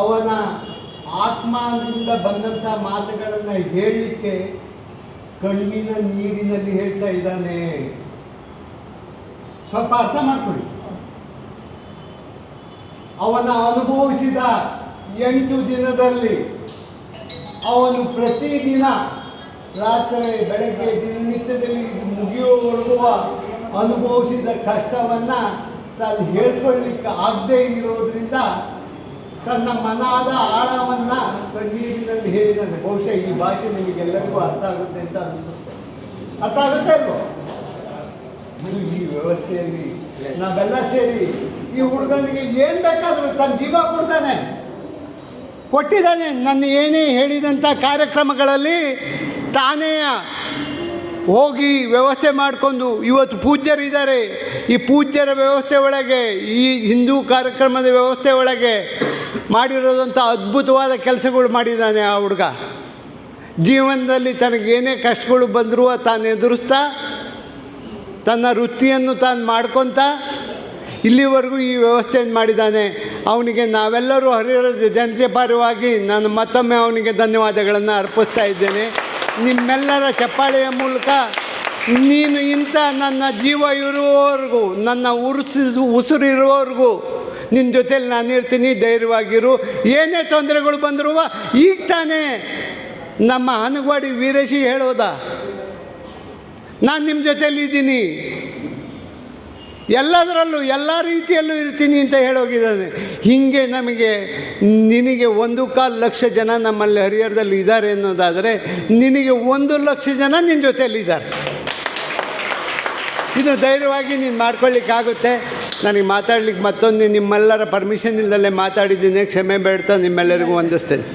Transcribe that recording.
ಅವನ ಆತ್ಮದಿಂದ ಬಂದಂಥ ಮಾತುಗಳನ್ನು ಹೇಳಲಿಕ್ಕೆ ಕಣ್ಣಿನ ನೀರಿನಲ್ಲಿ ಹೇಳ್ತಾ ಇದ್ದಾನೆ. ಸ್ವಲ್ಪ ಅರ್ಥ ಮಾಡ್ಕೊಳ್ಳಿ. ಅವನ ಅನುಭವಿಸಿದ 8 ದಿನದಲ್ಲಿ ಅವನು ಪ್ರತಿದಿನ ರಾತ್ರಿ ಬೆಳಗ್ಗೆ ದಿನನಿತ್ಯದಲ್ಲಿ ಇದು ಮುಗಿಯುವವರೆಗೂ ಅನುಭವಿಸಿದ ಕಷ್ಟವನ್ನು ತಾನು ಹೇಳ್ಕೊಳ್ಳಿಕ್ಕೆ ಆಗದೇ ಇರೋದ್ರಿಂದ ತನ್ನ ಮನದ ಆಳವನ್ನು ಕಣ್ಣೀರಿನಲ್ಲಿ ಹೇಳಿದ್ದಾನೆ. ಬಹುಶಃ ಈ ಭಾಷೆ ನಿಮಗೆಲ್ಲರಿಗೂ ಅರ್ಥ ಆಗುತ್ತೆ ಅಂತ ಅನಿಸುತ್ತೆ. ಅರ್ಥ ಆಗುತ್ತೆ ಅಲ್ವೋ? ಈ ವ್ಯವಸ್ಥೆಯಲ್ಲಿ ನಾವೆಲ್ಲ ಸೇರಿ ಈ ಹುಡುಗನಿಗೆ ಏನು ಬೇಕಾದರೂ ತನ್ನ ಜೀವ ಕೊಟ್ಟಿದ್ದಾನೆ. ನನ್ನ ಏನೇ ಹೇಳಿದಂಥ ಕಾರ್ಯಕ್ರಮಗಳಲ್ಲಿ ತಾನೇ ಹೋಗಿ ವ್ಯವಸ್ಥೆ ಮಾಡಿಕೊಂಡು ಇವತ್ತು ಪೂಜ್ಯರಿದ್ದಾರೆ. ಈ ಪೂಜ್ಯರ ವ್ಯವಸ್ಥೆ ಒಳಗೆ, ಈ ಹಿಂದೂ ಕಾರ್ಯಕ್ರಮದ ವ್ಯವಸ್ಥೆ ಒಳಗೆ ಮಾಡಿರೋದಂಥ ಅದ್ಭುತವಾದ ಕೆಲಸಗಳು ಮಾಡಿದ್ದಾನೆ ಆ ಹುಡುಗ. ಜೀವನದಲ್ಲಿ ತನಗೇನೇ ಕಷ್ಟಗಳು ಬಂದರೂ ತಾನು ಎದುರಿಸ್ತಾ ತನ್ನ ವೃತ್ತಿಯನ್ನು ತಾನು ಮಾಡ್ಕೊತ ಇಲ್ಲಿವರೆಗೂ ಈ ವ್ಯವಸ್ಥೆಯನ್ನು ಮಾಡಿದ್ದಾನೆ. ಅವನಿಗೆ ನಾವೆಲ್ಲರೂ ಹರಿಹರ ಜನತೆ ಪರವಾಗಿ ನಾನು ಮತ್ತೊಮ್ಮೆ ಅವನಿಗೆ ಧನ್ಯವಾದಗಳನ್ನು ಅರ್ಪಿಸ್ತಾ ಇದ್ದೇನೆ. ನಿಮ್ಮೆಲ್ಲರ ಚಪ್ಪಾಳೆಯ ಮೂಲಕ ನೀನು ಇಂಥ ನನ್ನ ಜೀವ ಇರುವವರೆಗೂ, ನನ್ನ ಉಸಿರು ಇರುವವರೆಗೂ ನಿನ್ನ ಜೊತೇಲಿ ನಾನಿರ್ತೀನಿ, ಧೈರ್ಯವಾಗಿರು. ಏನೇ ತೊಂದರೆಗಳು ಬಂದರೂ ಈಗ ತಾನೇ ನಮ್ಮ ಹನಗವಾಡಿ ವೀರೇಶಿ ಹೇಳೋದ, ನಾನು ನಿಮ್ಮ ಜೊತೆಯಲ್ಲಿದ್ದೀನಿ, ಎಲ್ಲದರಲ್ಲೂ ಎಲ್ಲ ರೀತಿಯಲ್ಲೂ ಇರ್ತೀನಿ ಅಂತ ಹೇಳೋಗಿದ್ದಾನೆ. ಹೀಗೆ ನಮಗೆ ನಿನಗೆ 1.25 ಲಕ್ಷ ಜನ ನಮ್ಮಲ್ಲಿ ಹರಿಹರದಲ್ಲಿ ಇದ್ದಾರೆ ಅನ್ನೋದಾದರೆ ನಿನಗೆ 1 ಲಕ್ಷ ಜನ ನಿನ್ನ ಜೊತೆಯಲ್ಲಿದ್ದಾರೆ. ಇದು ಧೈರ್ಯವಾಗಿ ನೀನು ಮಾಡ್ಕೊಳ್ಳಿಕ್ಕಾಗುತ್ತೆ. ನನಗೆ ಮಾತಾಡ್ಲಿಕ್ಕೆ ಮತ್ತೊಂದು ನಿಮ್ಮೆಲ್ಲರ ಪರ್ಮಿಷನ್ ಇಲ್ಲದಲ್ಲೇ ಮಾತಾಡಿದ್ದೀನಿ, ಕ್ಷಮೆ ಬೇಡ್ತಾ ನಿಮ್ಮೆಲ್ಲರಿಗೂ ವಂದಿಸ್ತೇನೆ.